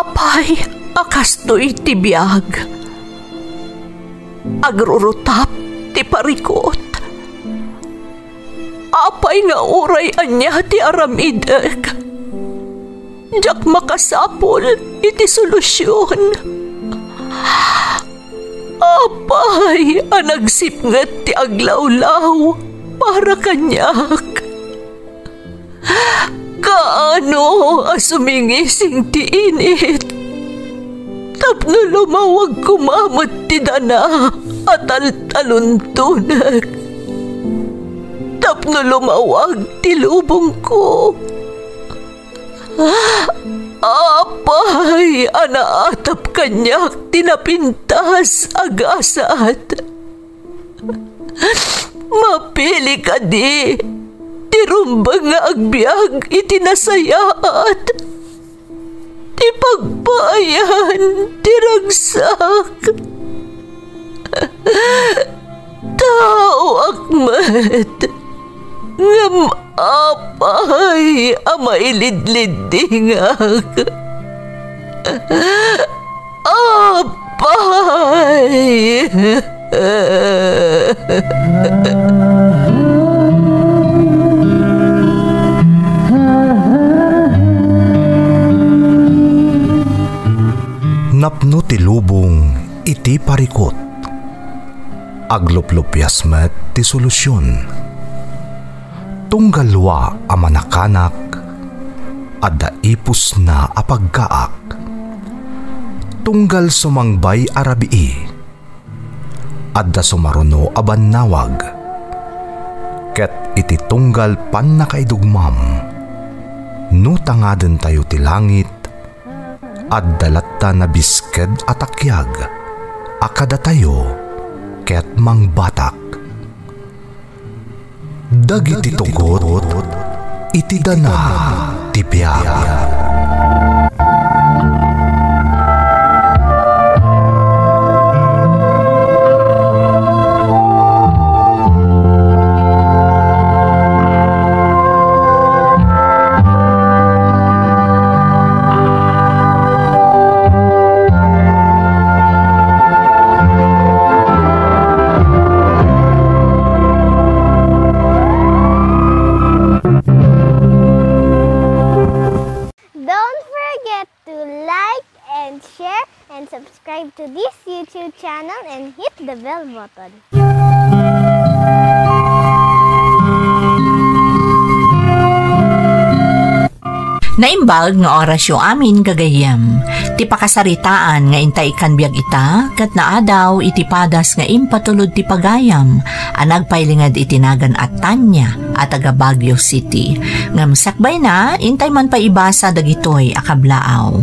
Apay, akastoy ti biyag. Agrurutap ti parikot. Apay nga uray anya ti aramideg. Jak makasapol iti solusyon. Apay, anagsipnget ti aglawlaw para kanyak. Kaano asumingising ti init. Tapno lumawag kumamot ti dana at taluntunag. Tapno lumawag ti lubong ko. Apay, anaatap kanyak tinapintas agasat. Mapili ka di, tirumbang nga agbyag itinasayaat. Ti pagpayan, tiragsak. Tao akmat, ngam apay, amailidlidingak. Apay. Napno ti lubong iti parikot. Agluplupyas met ti solusyon. Tunggalwa a manakanak adda ipus na apagkaak. Tunggal sumangbay arabii adda sumaruno a bannawag. Ket iti tunggal pan nakaidugmam no tangaden tayo ti langit adda latta na bisked atakyag akada tayo ket mangbatak. Dagiti tugot iti dana ti biag. Subscribe to this YouTube channel and hit the bell button. Naimbag nga orasyo amin gagayem. Ti pakasaritaan nga intay kan biag ita, kat naadaw iti padas nga impatulod ti pagayam, anagpailingad itinagan at Tanya at taga Baguio City. Ngam sakbay na, intay man pa ibasa dagitoy akablaaw.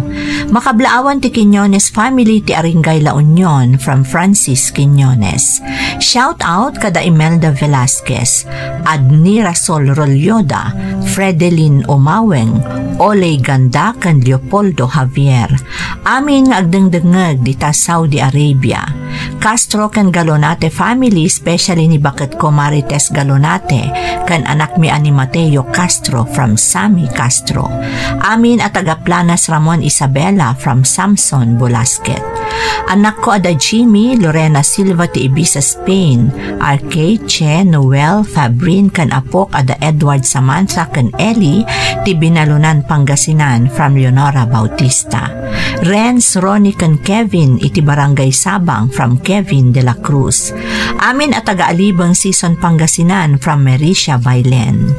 Makablaawan ti Quiñones family ti Aringay La Union from Francis Quiñones. Shout out kada Imelda Velasquez, Adnira Sol Rolyoda, Fredelin Omaweng, Olay Ganda kan Leopoldo Javier. Amin nga agdengdengeg dita Saudi Arabia. Castro kan Galonate family, especially ni Bakit ko Marites Galonate kan anak mi ani Mateo Castro from Sammy Castro. Amin at taga Planas Ramon Isabela from Samson Bulasquet. Anak ko ada Jimmy Lorena Silva ti Ibiza Spain, RK Che Noel Fabrin kan apok ada Edward Samantha kan Eli ti Binalunan Pangasinan from Leonora Bautista. Renz Ronnie kan Kevin iti Barangay Sabang from Kevin de la Cruz. Amin at taga-alibang Season Pangasinan from Mericia Bailen.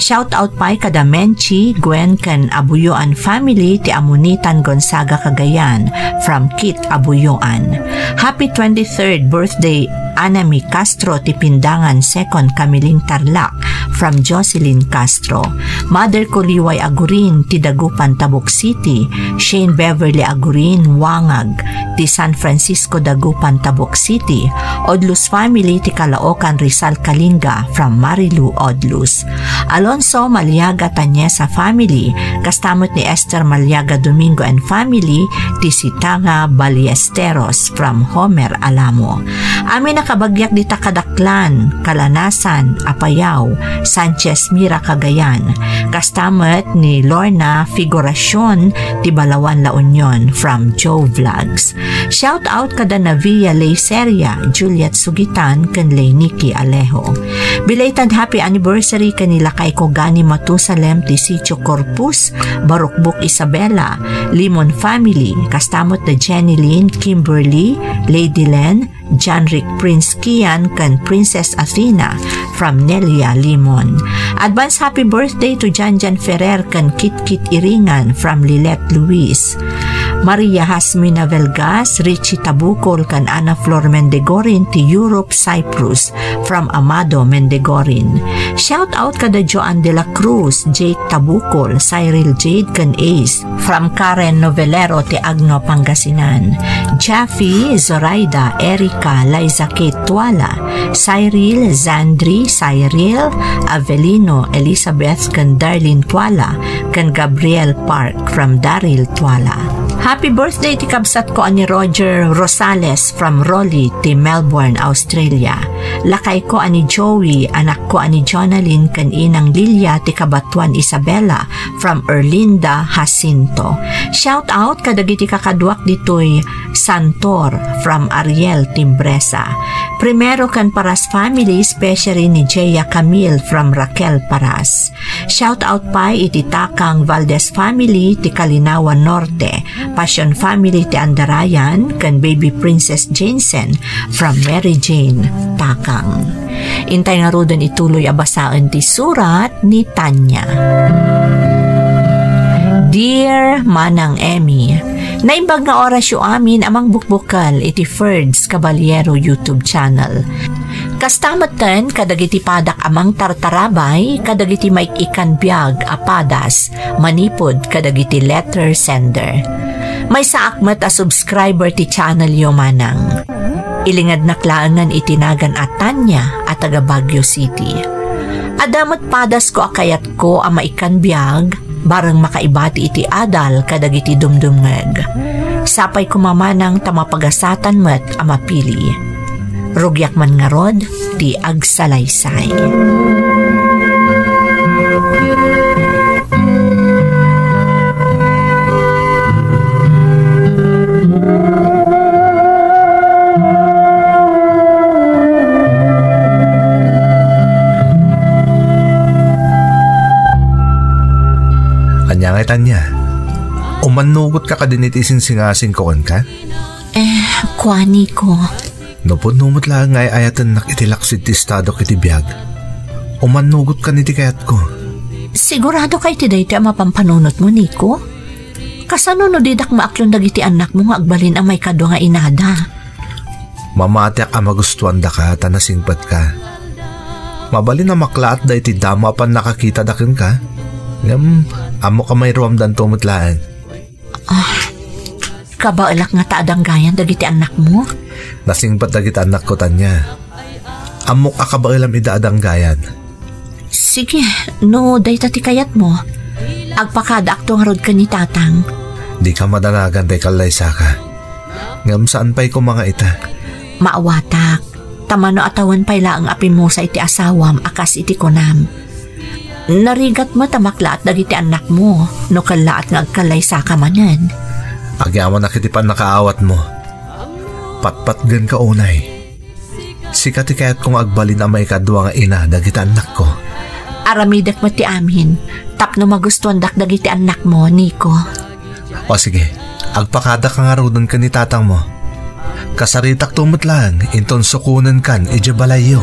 Shout out pa kada Menchi Gwen kan Abuyoan family ti Amunitan Gonzaga Cagayan from Kit Abuyoan. Happy 23rd birthday Anami Castro ti Pindangan 2nd Kamiling Tarlac from Jocelyn Castro. Mother ko Liway Agurin ti Dagupan Tabuk City, Shane Beverly Agurin Wangag ti San Francisco Dagupan Tabuk City, Odlus family ti Caloocan Rizal Kalinga from Marilu Odlus. Alonso Maliaga Tanyesa family, kastamot ni Esther Maliaga Domingo and family ti Sitanga Ballesteros from Homer Alamo. Amin na kabagyak dita Kadaklan, Kalanasan, Apayao, Sanchez Mira, Cagayan. Kastamet ni Lorna Figuracion, Tibalawan, La Union from Joe Vlogs. Shout out kada na Via Leiceria, Juliet Sugitan, kanlay Nikki Alejo. Belated happy anniversary kanila kay Kogani Matusalem, Tisitio Corpus, Barukbuk Isabela, Limon Family, kastamot na Jenny Lynn, Kimberly, Lady Len, John Rick Prince Kian, kan Princess Athena from Nelia Limon. Advance happy birthday to Janjan Ferrer kan Kit Iringan from Lilette Luis. Maria Hasmina Velgas, Richie Tabukol kan Ana Flor Mendegorin ti Europe Cyprus from Amado Mendegorin. Shout out kada Joan de la Cruz, Jake Tabukol, Cyril Jade kan Ace from Karen Novelero ti Agno Pangasinan. Jaffe, Zoraida, Erica, Liza Kate Tuala, Cyril, Zandri, Cyril, Avelino, Elizabeth kan Darlene Tuala, kan Gabriel Park from Daryl Tuala. Happy birthday ti kabsat ko ani Roger Rosales from Raleigh ti Melbourne, Australia. Lakay ko ani Joey, anak ko ani Jonalyn kan inang Lilia ti kabatuan Isabella from Erlinda, Jacinto. Shout out kadagiti kakadwak ditoy Santor from Ariel, Timbresa. Primero kan Paras family, especially ni Jeya Camille from Raquel Paras. Shout out pa iti Takang Valdez family ti Kalinawan Norte, Passion family ti Andarayan kan Baby Princess Jensen from Mary Jane, Takang. Intay nga rodon ituloy abasaan ti surat ni Tanya. Dear Manang Emmy, naimbag nga orasyo amin amang bukbukal iti Ferds Caballero YouTube channel. Kastamatan kadagiti padak amang tartarabay, kadagiti maikikan biyag apadas, manipod kadagiti letter sender. May saakmat a subscriber ti channel yo manang. Ilingad na klaangan itinagan at Tanya at taga Baguio City. Adamat padas ko akayat ko a maikan biyag, barang makaibati iti adal kadagiti dumdumngeg. Sapay kumamanang tamapagasatan met a mapili. Rugyak man nga rod, ti agsalaysay. Anya nga Tanya, umanugot ka din iti sinsingasing koon ka? Kwani ko. Nupod numot lang ngay ayatan nakitilaksid ti estado kiti biyag. Umanugot ka niti kayat ko. Sigurado kay ti dayto ang mapampanunot mo, Nico? Kasano no didak maaklon dagiti anak mo nga agbalin ang may kado nga inada? Mamatiak ang magustuhan da ka, tanasingpat ka. Mabalin na maklaat da iti dama pan nakakita dakin ka. Amo ka may ruamdan tumutlaan. Kabailak nga taadang gayan dagiti anak mo? Nasingpat dagiti anak ko, Tanya. Amok akabailam idaadang gayan. Sige, no day tati kayat mo. Agpakada akto nga rod ka ni tatang. Di ka madanagan day kalaysa ka. Ngam saan pa'y ko mga ita? Maawatak. Tamano atawan pa'y laang api mo sa iti asawam akas iti konam. Narigat mo tamakla at dagiti anak mo no kalaat nga agkalaysa ka manan. Agyaman na kitipan nakaawat mo. Patpatgan ka unay. Sikati kaya't kung agbalin ang may kadwa nga ina dagiti anak ko. Aramidak mo ti amin. Tapno magustuhan dagiti anak mo, Nico. O sige, agpakada ka nga rodon ka ni tatang mo. Kasaritak tumot lang, inton sukunan kan ijabalayo.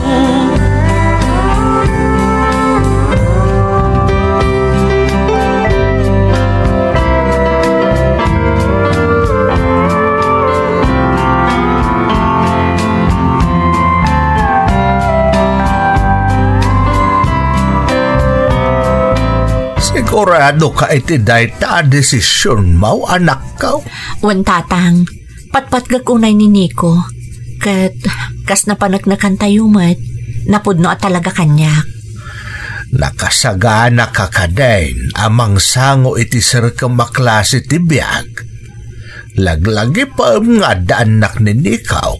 Sigurado ka iti dayta desisyon mo, anak ka? Wan tatang, patpatgag unay ni Nico. Kas napanagnakan tayo mat, napudno at talaga kanyak. Nakasagana ka kadain, amang sango iti sirkang maklase ti biyag. Laglagi pa nga daanak ni Nikaw.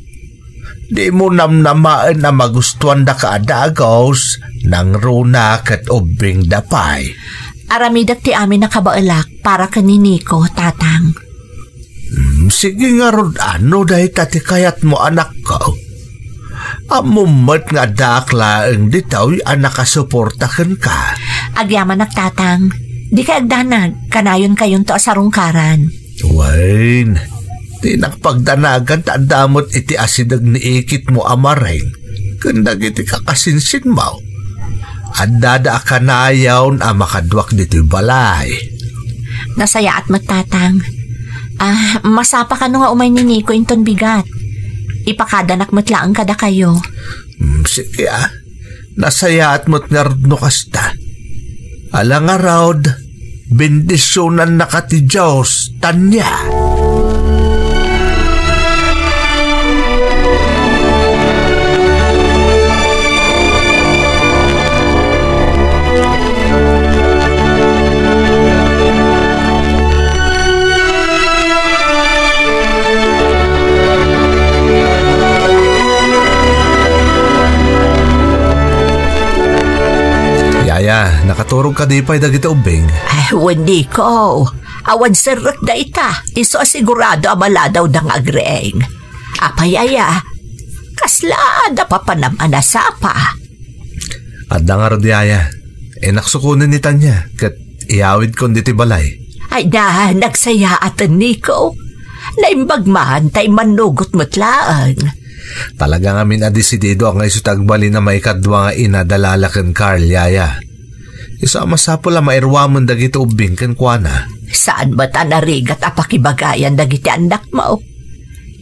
Di mo namnamaan na magustuhan da ka adagos nang runa kat ubing dapay. Aramidak ti amin nakabaalak para kaniniko, tatang. Sige nga rod ano dahi tati kayat mo anak ko. Amumat nga dakla ang ditaw anak kasuportakan ka. Agyaman nagtatang, di ka agdanag, kanayon kayon to asarungkaran. Wain, di nakapagdanagan taandamot iti asidag ni ikit mo amaring. Kandag iti kakasinsin mo. Adada akanayaw na makadwak dito balay. Nasaya at magtatang. Masapa ka nga umay ni Nico inton bigat. Ipakadanak matlaang kada kayo. Sige nasaya at mo't nga no kasta. Alang araw, bendisyonan na ka ti Diyos, Tanya. Yaya, nakaturog ka di pa'y dagiti ubing. Hindi ko. Awan sarak da ita. Iso asigurado amaladaw dang agreeng. Apayaya, kaslada pa panaman asapa. Adda nga rod yaya, naksukunin ni Tanya, kat iawid kon diti balay. Ay na, nagsaya atan Nico. Naimbagmahan tay manugot matlaan. Talaga nga minadesidido ang isutagbali na may kadwa nga inadalala ken Carl, yaya. Isama sa pula mairwamon dagiti ubing ken kuana. Saan ba ta narigat apakibagayan dagiti anak mo?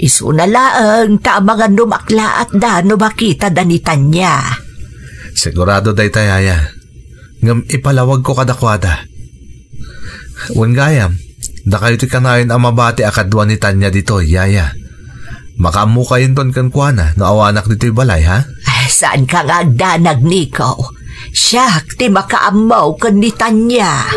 Isuna laang taamangan numakla at dano makita danitan niya. Sigurado day tayaya. Ngam ipalawag ko kadakwada. Wan gayam, da kayo ti kanayon ang mabati akadwa ni Tanya dito, yaya. Makamu kayon ton kan kuana, no awanak dito'y balay, ha? Saan ka nga agdanag, Nico? Siyak, ti makaamaw kan ni Tanya.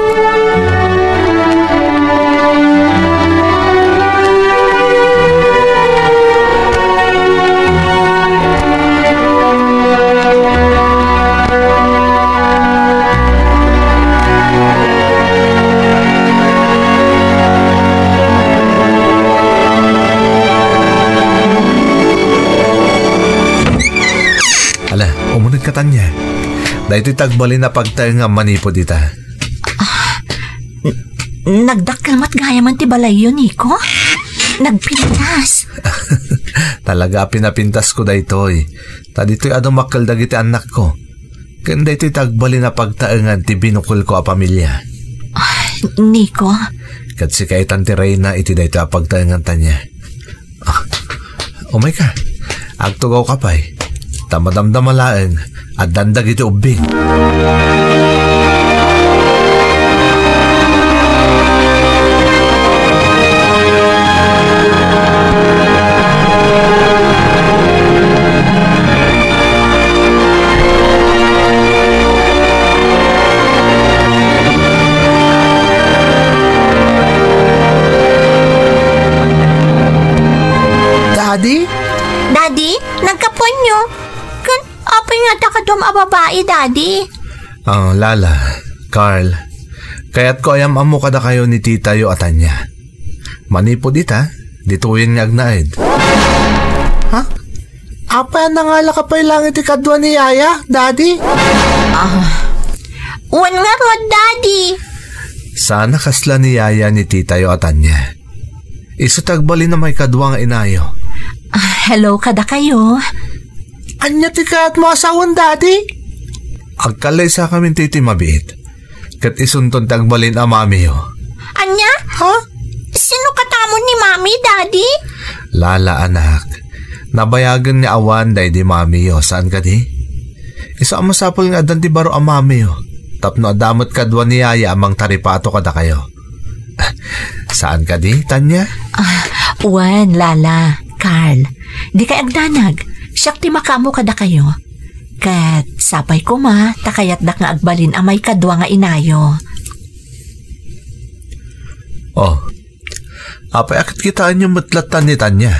Umunod ka Tanya. Dahil tagbali na pagtayo nga manipod ita. Nagdakkelmat gaya man ti balay yun, Nico. Nagpintas. Talaga pinapintas ko daytoy. Tadito'y adumakal dagiti anak ko. Kanda ito'y tagbali na pagtaengan ti binukul ko a pamilya. Nico? Kat si kay Tanti Reyna iti dayto'y pagtaengan Tanya. Umay ka. Agtugaw ka pa'y. Tamadamdamalaeng at dandag iti ubing. Daddy? Daddy, nagkaponyo. Apay nga takadom a babae, Daddy. Lala, Carl, kaya't ko ayam amo kada kayo ni Tita yo atanya. Manipod ita, dituin nga agnaid. Ha? Apa nangala ka pa'y langit ikadwa ni Yaya, Daddy? Wan nga rod, Daddy. Sana kasla ni Yaya ni Tita yo atanya. Isutagbali na may kadwa nga inayo. Hello kada kayo. Anya ti kaat mo asawan, Daddy? Agkalay sa kami titi mabiit. Kat isunton tagbalin ang mami yo. Anya? Ha? Sino katamon ni Mami, Daddy? Lala anak, nabayagan ni awan day di mami yo. Saan ka di? Isa ang masapol nga adan ti baro ang mami yo. Tapno adamot kadwa ni Yaya amang taripato kada kayo. Saan ka di, Tanya? Wan, Lala, Carl. Di kay agdanag. Siyak ti makamo kada kayo. Kat sapay ko ma, takayat dak nga agbalin amay kadwa nga inayo. Apay akit kitaan yung matlatan ni Tanya.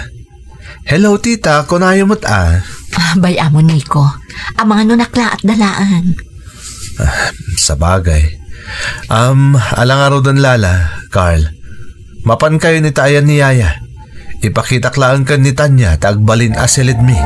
Hello tita, kunayo mo't Bay amo Nico, ang mga nunakla at dalaan. Sa bagay. Alang araw doon Lala, Carl. Mapan kayo ni Tayan ni Yaya. Ipakita klaan kan ni Tanya tagbalin asilid mi.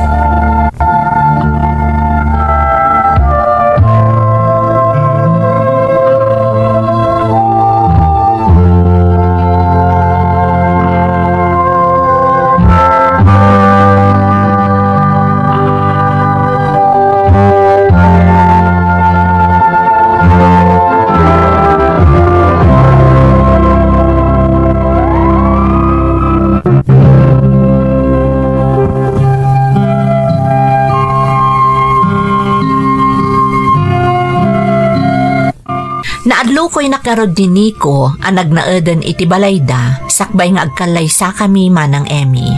Naadlo ko'y nakarod ni Nico ang nagnaadan iti balayda sakbay nga agkalay sa kami manang Emmy.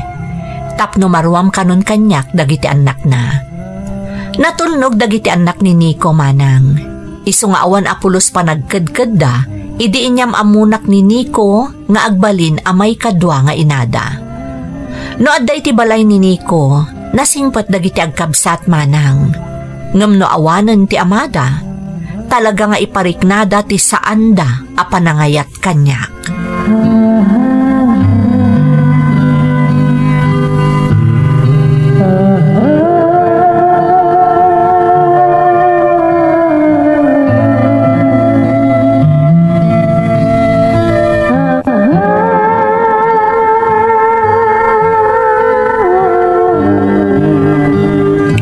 Tapno maruam kanon kanyak dagiti anak na. Natulnog dagiti anak ni Nico manang. Isu nga awan apulos pa nagkadkad da, idi inyam amunak ni Nico nga agbalin amay kadwa nga inada. No adda iti balay ni Nico, nasingpat dagiti agkabsat manang. Ngam no awanan ti amada, talaga nga ipariknada ti saanda a panangayat kanyak.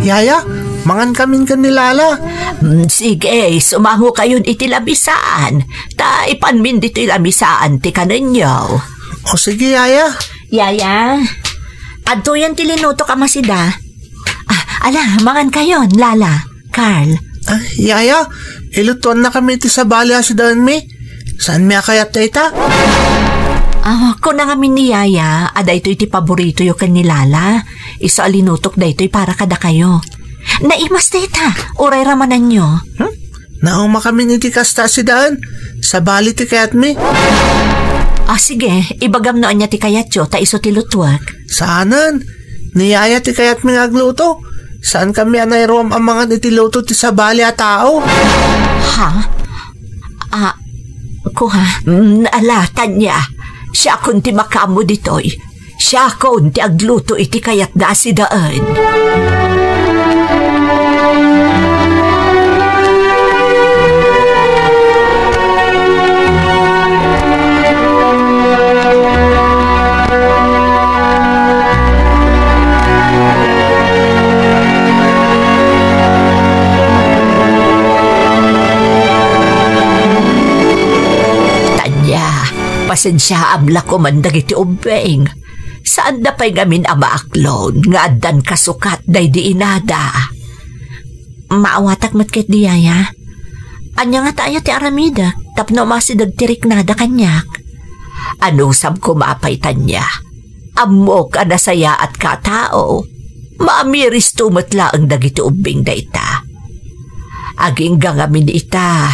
Yaya, mangan kamin kan ni Lala. Sige, sumango kayon iti labisaan. Ta ipanmin dito labisaan ti kanenyo. O sige, Yaya. Yaya, adto yan ti linuto ka masida. Ala, mangan kayon, Lala, Carl. Yaya, ilutuan na kami iti sa bali asidaan mi. Saan mi akayat ta? Kung na ngamin ni Yaya, ada ito iti paborito yung kanilala. Isa alinutok da ito'y para kada kayo. Naimas tita, uray ramanan nyo. Nauma kami niti kasta si daan. Sa bali ti kayat mi. Sige, ibagam noon niya ti kayat yo, ta iso ti lutwag. Saanan? Niyaya ti kayat mi ngagluto. Saan kami anayroam ang mga nitiluto ti sa bali a tao? Ha? Kuha, ala, Tanya. Siya kunti makamo ditoy. Siya kunti agluto iti kayat da si daan. Pasensya amla ko man dagiti ubeng. Saan da pa'y gamin amaaklon nga addan kasukat day di inada. Maawatak matkit di Yaya. Anya nga tayo ti aramida tapno masidag tirik nada kanyak. Ano sab ko maapay Tanya? Amok anasaya at katao. Maamiris tumatla ang dagiti ubeng da ita. Aging gangamin ita.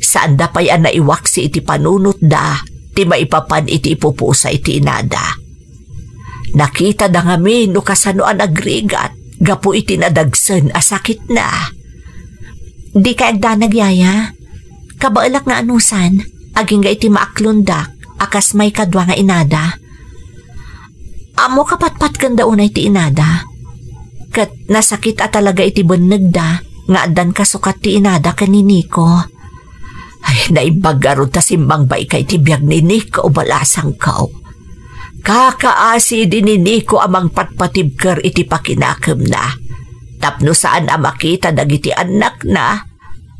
Saan da pa'y anaiwaksi iti panunot da. Ti maipapan iti ipupusa iti inada. Nakita da ngamin no kasanoan agrigat, gapu iti nadagsen asakit na. Di ka agdanag Yaya, kabaalak nga anusan, aging ga iti maaklundak, akas may kadwa nga inada. Amo kapatpat kanda unay ti inada. Kat nasakit at talaga iti benegda, nga adan kasukat ti inada kaniniko. Ay, naibagaro ta simbang bay kay tibiyag ni Nico o balasang kao. Kakaasi din ni Nico amang patpatibker iti pakinakam na. Tapno saan makita dagiti anak na.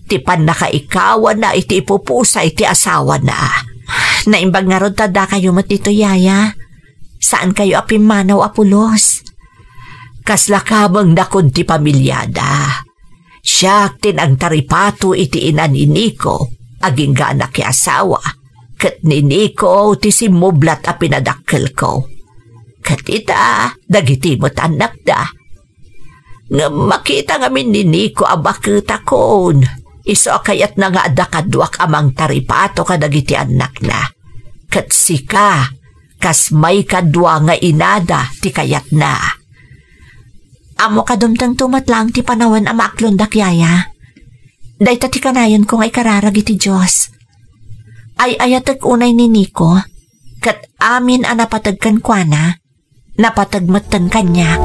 Tipan nakaikawan na iti ipupusa iti asawa na. Naimbag nga ron tada kayo matito Yaya. Saan kayo apimanaw apulos? Kaslakabang nakon ti pamilyada. Siyak tin ang taripato iti ina ni Nico. Aging ga anak ki asawa, kat ni Nico ti simublat a pinadakkel ko. Kat ita, dagiti mo't anak da. Nga makita ngamin ni Nico abakita kon, iso kayat na nga adakadwak amang taripato kadagiti anak na. Kat sika, kas may kadwa nga inada ti kayat na. Amo kadumtang tumatlang ti panawan ang maaklondak yaya. Day ti kanayon ko nga ikararag iti Diyos. Ay ayatag unay ni Nico, kat amin ang napatagkan kwa na, napatagmatan kanyak.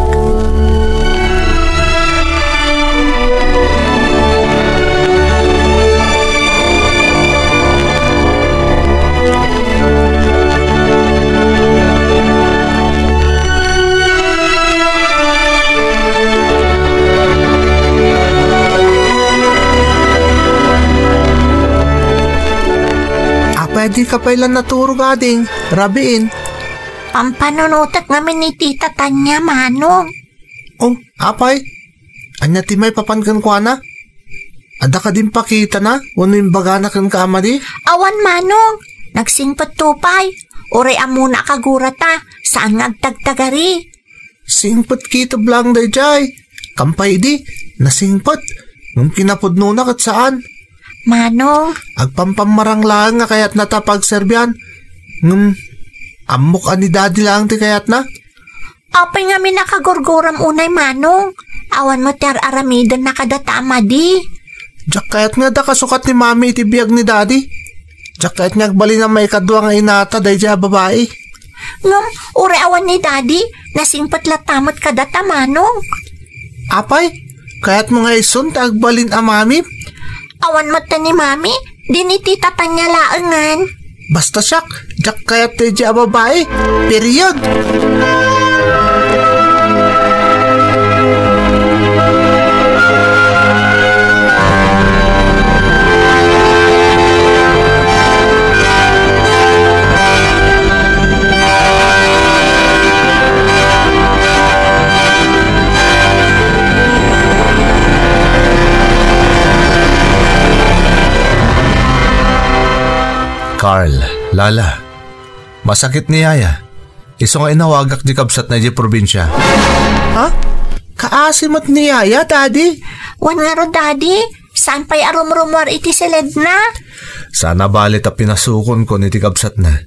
Pwede ka pailan naturo gading, rabiin. Ang panunutak namin ni Tita Tanya, Manong. Oh, apay, anya ti may papankan kwa na? Ada ka din pakita na, wano yung baga na kan kaamadi? Awan, Manong, nagsingpat tupay. Uri amuna kagurata, saan ngagtagtagari? Singpat kita blang day jay. Kampay di, nasingpat. Nung kinapudno na kat saan? Manong, agpampamarang lang nga kayat natapag serbyan. Amok ani daddy lang ti kayat na. apay nga minakagurguram unay, Manong. Awan mo ter aramidan na kadata amadi. Diyak kayat nga da kasukat ni mami iti biyag ni daddy. Diyak kayat nga agbali na may kadwa nga inata day dya babae. Ngam, uri awan ni daddy, nasingpat latamat kadata, Manong. Apay, kayat mga ison ta agbalin a mami. Awan mata ni mami, diniti tatanya laengan. Basta siyak, diyak kayat day dya babae. Period. Carl, Lala, masakit ni Yaya. Iso nga inawagak di kabsat na di probinsya. Ha? Kaasimat ni Yaya, daddy? Wan nga ro, daddy, saan pa'y arum-rumor iti silid na? Sana balit a pinasukon ko ni ti kabsat na.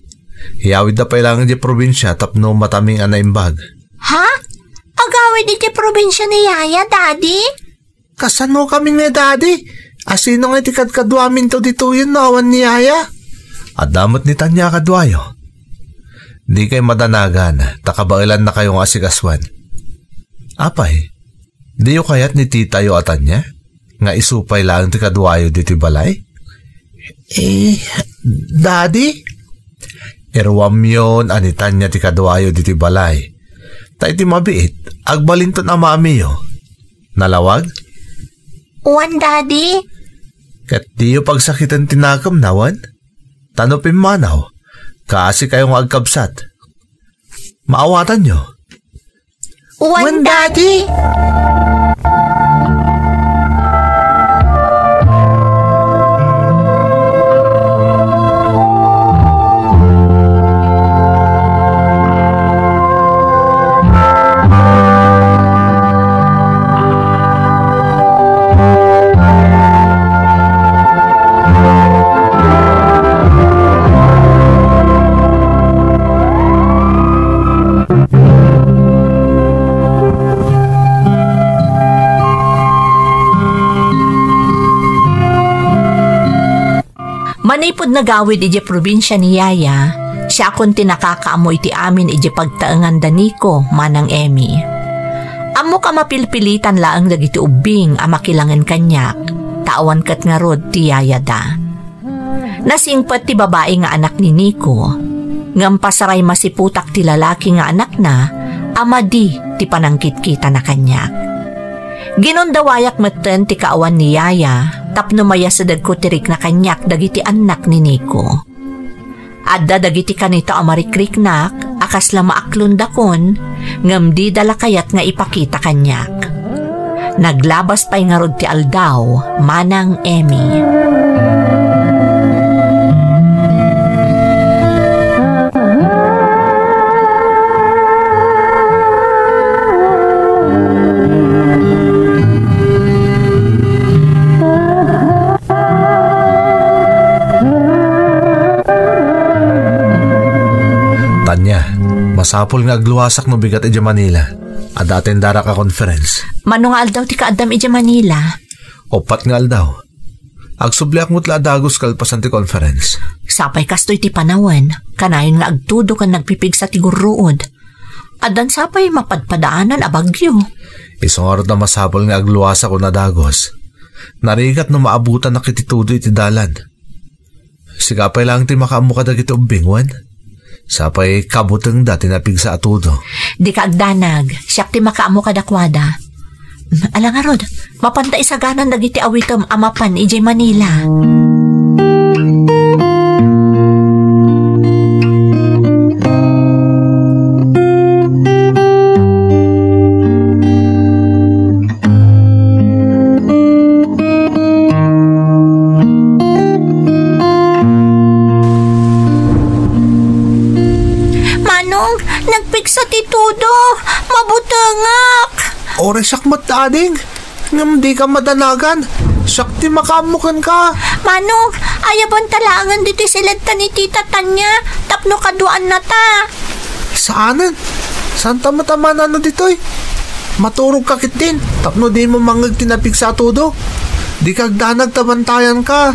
Hiyawid na pailangan di probinsya tapno mataming anaimbag. Ha? Agawid iti probinsya ni Yaya, daddy? Kasano kami ni daddy? Asino nga itikadkadwamin to dito yun nawan ni Yaya? At damot ni Tanya kadwayo. Di kay madanagan, takabailan na kayong asikaswan. Apay, di yu kayat ni tita yu atan niya? Nga isupay lang ti kadwayo diti balay? Daddy? Irwam yun anitan niya ti kadwayo diti balay. Tay ti mabiit, agbalinton ang mami yu. Nalawag? Wan, daddy. Kat di yu pagsakitan tinakam nawan? Tanupin manaw, kasi kayong agkabsat. Maawatan nyo. Wan, daddy. Manipod nagawid iti probinsya ni Yaya, siya akong tinakakaamo iti amin iti pagtaengan daniko manang Emmy. Amo ka mapilpilitan laang dagiti ubing a makilangan kanyak, tawan kat nga rod ti Yaya da. Nasingpat ti babae nga anak ni Nico, ngam pasaray masiputak ti lalaki nga anak na, amadi ti panangkit kita na kanyak. Ginondawayak maten ti kaawan ni Yaya, tapno maya sa dagko tirik na kanyak dagiti anak ni Nico. Adda dagiti kanito amarikrik-nak, akas la maaklundakon, ngam di dala kayat nga ipakita kanyak. Naglabas pa'y nga rod ti aldaw, manang Emmy. Tanya, masapol nga agluwasak no bigat iti Manila. Adaten dara ka conference. Mano nga aldaw ti kaadam iti Manila. Opat nga aldaw. Agsubliak mo't la dagos kalpasan ti conference. Sapay kastoy ti panawan. Kanayon nga agtudo kan nagpipig sa tiguruod. Adan sapay mapadpadaanan a bagyo. Isang araw na masapol nga agluwasa ko na dagos. Narigat no maabutan na kititudo iti dalan. Sigapay lang ti makaamu ka dagiti umbingwan. Sapay kabuteng dati napig sa atudo. Di ka agdanag, siyak ti makaamu ka dakwada. Alangarod, mapantay sa ganan dagiti awitom amapan ijay Manila. Nagpiksa ti Tudo, mabutangak. Ore sakmat ading, ngam di ka madanagan. Sakti makamukan ka. Manong, ayaban talangan dito silenta ni Tita Tanya, tapno kaduan na ta. Saanan? Saan tamataman na dito'y? Maturog ka kitin, tapno di mo mangag tinapig sa Tudo. Di kagdanag tabantayan ka.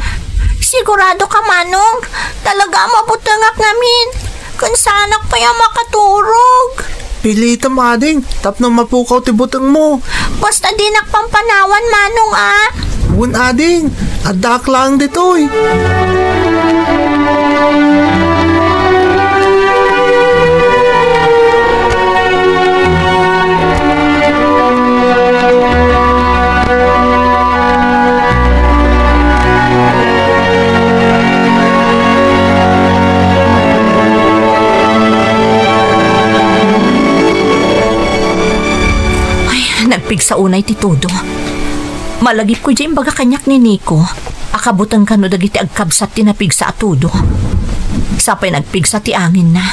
Sigurado ka, Manong, talaga mabutangak namin. Kung sanak pa yung makaturog. Pilitam ading, tapno mapukaw ti butang mo. Basta di nakpampanawan, Manong Bun ading, adak lang dito'y. Nagpig sa unay ti Tudo. Malagip ko dyan baga kanyak ni Nico. Akabutang kano dagiti agkabsat ti napig sa atudo. Sapay nagpig sa ti angin na.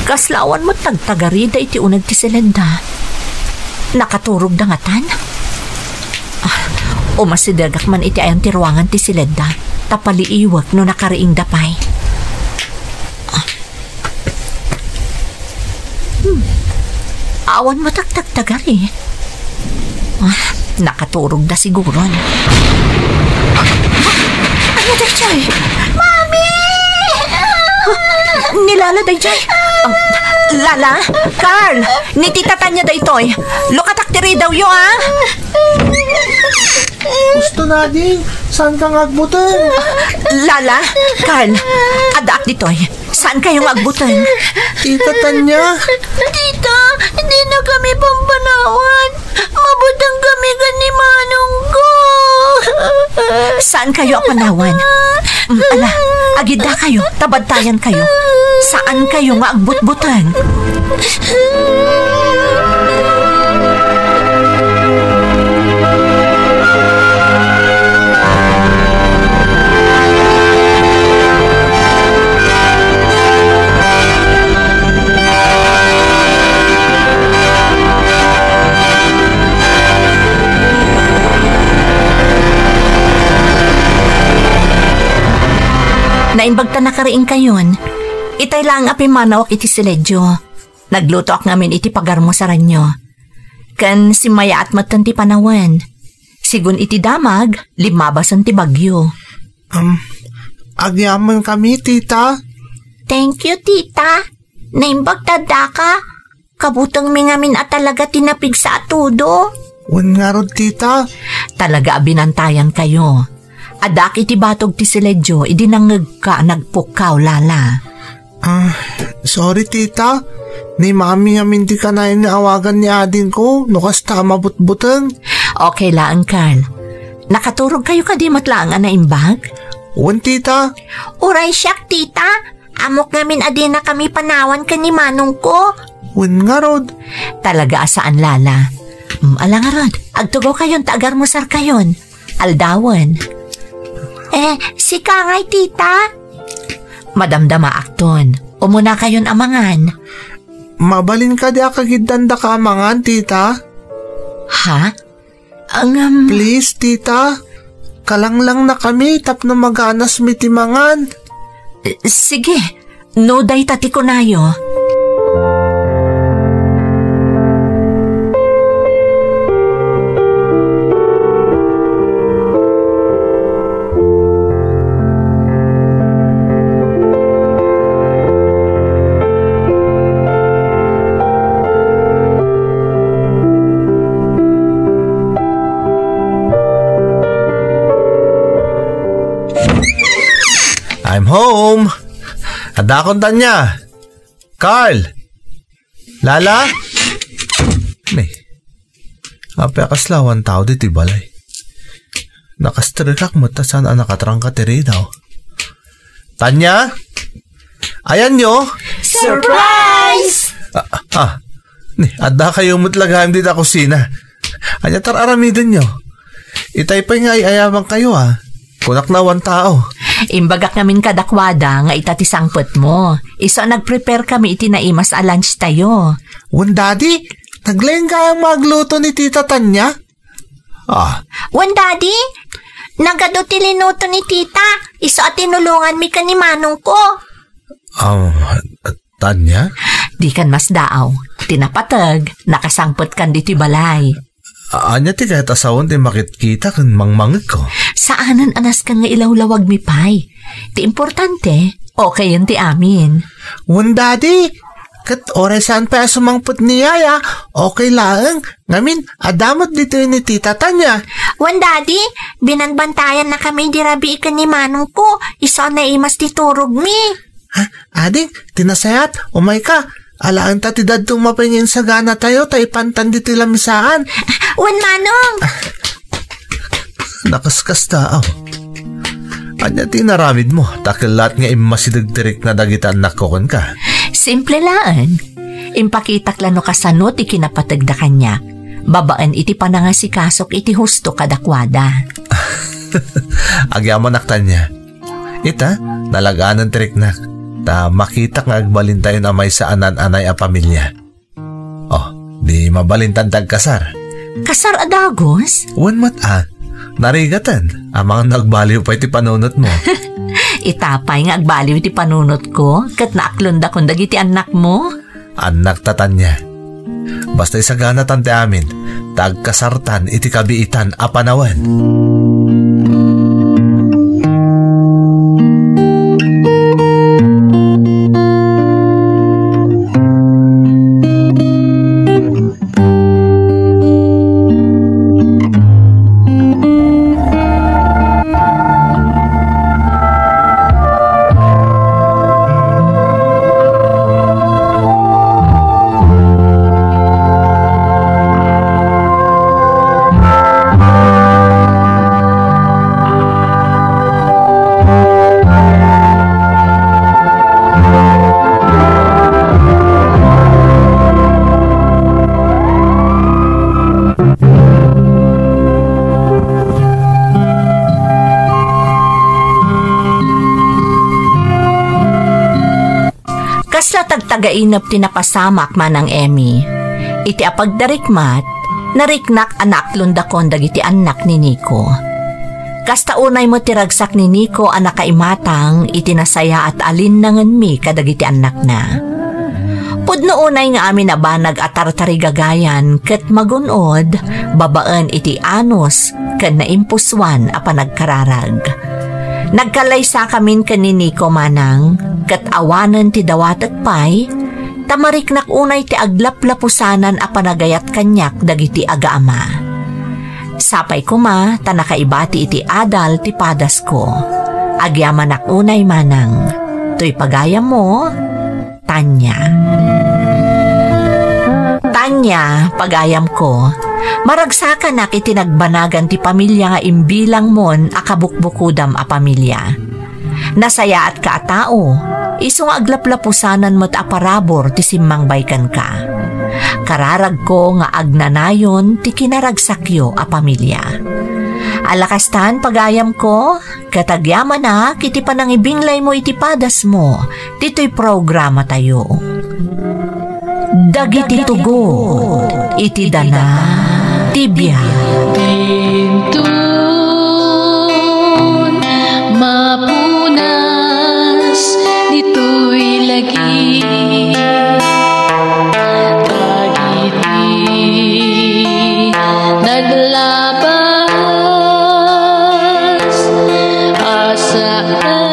Kaslawan mo tagtagarida iti unag ti Selenda. Nakaturog dangatan. Umasidagak man iti ayang ti ruangan ti Selenda. Tapaliiwag no nakariing dapay. Awan mo tagtagtagari. Nakaturog na siguro. Ano Dayjay? Mami! Nilala Dayjay? Lala? Carl! Ni Tita Tanya daytoy. Lukataktiri daw yo Gusto na ding, saan ka ngagbutan? Lala? Carl? Adak ditoy. Saan kayong agbutan? Tita Tanya? Tita, hindi na kami pampanawan. Mabutang kami ni Manong ko. Saan kayo apanawan? Ala, agida kayo, tabadtayan kayo. Saan kayo nga agbutbutan? Nainbagta na kariing kayon. Itay lang api manawak iti siledyo. Nagluto ak ngamin iti pagarmo sa ranyo. Kan si Maya at matan ti panawan. Sigun iti damag, limabasan ti bagyo. Agyaman kami, tita. Thank you, tita. Naimbagta ka. Kabutang mi ngamin at talaga tinapig sa atudo. Wan nga rod, tita. Talaga abinantayan kayo. Adak iti batog ti siledyo, idinangag ka nagpukaw, Lala. Sorry, tita. Ni mami amin di ka na inaawagan ni adin ko, nukas tama butbutang. Okay lang, Carl. Nakaturog kayo kadimot lang na imbag? Wan, tita. Uray siyak, tita. Amok namin adin na kami panawan ka ni Manong ko. Wan nga rod. Talaga asaan, Lala? Alang rod, agtugo kayon, tagar mo sar kayon. Aldawan. Si Kangay, tita. Madamdama akton. Umuna kayon amangan. Mabalin ka di akagidanda ka amangan, tita. Ha? Please, tita. Kalanglang na kami, tapno maganas mitimangan. Sige, no day tati ko nayo. I'm home. Adakon Tanya. Carl. Lala. May. Apakaslawan tao diti balay. Nakastrikak mo ta saan nakatrang ka tiri daw. Tanya. Ayan nyo. Surprise! Adda kayo mutlagayam dito kusina. Anya tar aramidin nyo. Itay pa nga ayaman kayo Kunak na wan tao. Imbagak namin kadakwada nga itatisangpet mo. Iso nagprepare kami itinaimas a lunch tayo. Wan daddy, naglayang kayang magluto ni Tita Tanya? Wan daddy, nagado tilinuto ni tita. Iso at tinulungan mi ka ni manong ko. Tanya? Di kan mas daaw. Tinapatag, nakasangpet kan diti balay. Anya ti kahit asawon ti makitkita kan mangmangit ko. Saanan anas ka nga ilawlawag mi pay. Ti importante, okay yun ti amin. Wan daddy, kat oresan pa sumangput ni Yaya, okay lang. Ngamin, adamot dito ni Tita Tanya. Wan daddy, binanbantayan na kami dirabi ikan ni manong ko. Iso na imas titurog mi. Ading, tinasayat, umay ka. Alaan ta ti dadtong mapingin sa gana tayo, taipantan dito lamisaan. Wan manong! Nakaskas tao. Anya tinaramid mo, takilat nga imasidagdirik na dagitan nakokon ka. Simple laan. Impakitak lano kasano ti kinapatagda kanya. Babaan iti panangasikasok iti husto kadakwada. Agyaman naktan Ita, nalagaan ng triknak. Ta makita nga agbalin tayo na may saanan-anay a pamilya. Di mabalintan tagkasar. Kasar adagos? Wan mat narigatan. Amang nagbaliw pa iti panunot mo. Itapay nga agbaliw iti panunot ko, kat naaklunda kung dagiti anak mo. Anak Tanya. Basta isagana tante amin, tagkasartan iti kabiitan a panawan. Tagainap tinapasamak manang Emmy. Iti apagdarikmat, nariknak anak lundakon dagiti anak ni Nico. Kasta unay mo tiragsak ni Nico anak kaimatang itinasaya at alinangan mi kadagiti anak na. Pudno unay nga amin nabanag at tartarigagayan ket magunod, babaan iti anos ket naimpuswan a panagkararag. Nagkalaysa kamin kan ni Nico manang, kat awanan ti dawatek pay, tamariknak unay ti aglaplapusanan a panagayat kanyak dagiti agaama. Sapay ko tanakaibati iti adal ti padas ko. Agyamanak unay manang, to'y pagayam mo, Tanya. Tanya, pagayam ko, maragsakan na kitinagbanagan ti pamilya nga imbilang mon akabukbukudam a pamilya. Nasaya at kaatao, isong aglaplapusanan mo't aparabor ti simmangbaykan ka. Kararag ko nga agnanayon ti kinaragsakyo a pamilya. Alakastan pagayam ko, katagyaman na kiti panangibinglay mo iti padas mo, dito'y programa tayo. Dagiti tugod, iti dana, tibya. Tintun, mapunas, dito'y lagi. Dagiti, naglabas, asaan.